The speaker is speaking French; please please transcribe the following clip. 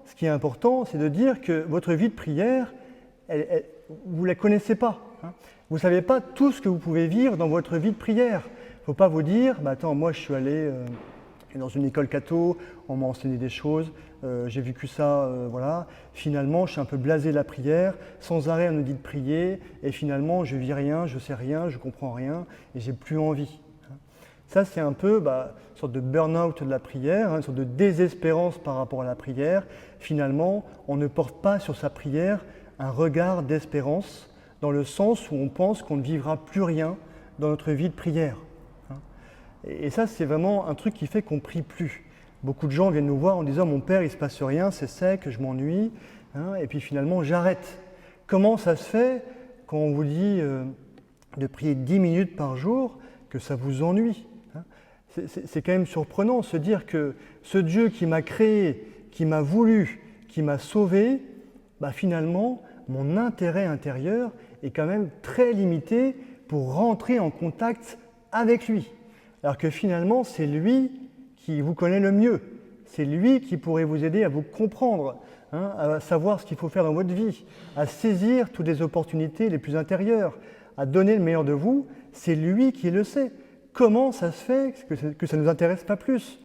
ce qui est important, c'est de dire que votre vie de prière, vous ne la connaissez pas. Vous ne savez pas tout ce que vous pouvez vivre dans votre vie de prière. Il ne faut pas vous dire, attends, moi je suis allé dans une école catho, on m'a enseigné des choses, j'ai vécu ça, voilà. Finalement, je suis un peu blasé de la prière, sans arrêt on nous dit de prier, et finalement je vis rien, je sais rien, je comprends rien, et j'ai plus envie. Ça, c'est un peu une sorte de burn-out de la prière, une sorte de désespérance par rapport à la prière. Finalement, on ne porte pas sur sa prière un regard d'espérance, dans le sens où on pense qu'on ne vivra plus rien dans notre vie de prière. Et ça, c'est vraiment un truc qui fait qu'on ne prie plus. Beaucoup de gens viennent nous voir en disant « Mon père, il ne se passe rien, c'est sec, je m'ennuie, et puis finalement, j'arrête. » Comment ça se fait quand on vous dit de prier 10 minutes par jour que ça vous ennuie? C'est quand même surprenant de se dire que ce Dieu qui m'a créé, qui m'a voulu, qui m'a sauvé, finalement, mon intérêt intérieur est quand même très limité pour rentrer en contact avec lui. Alors que finalement, c'est lui qui vous connaît le mieux. C'est lui qui pourrait vous aider à vous comprendre, à savoir ce qu'il faut faire dans votre vie, à saisir toutes les opportunités les plus intérieures, à donner le meilleur de vous. C'est lui qui le sait. Comment ça se fait que ça ne nous intéresse pas plus ?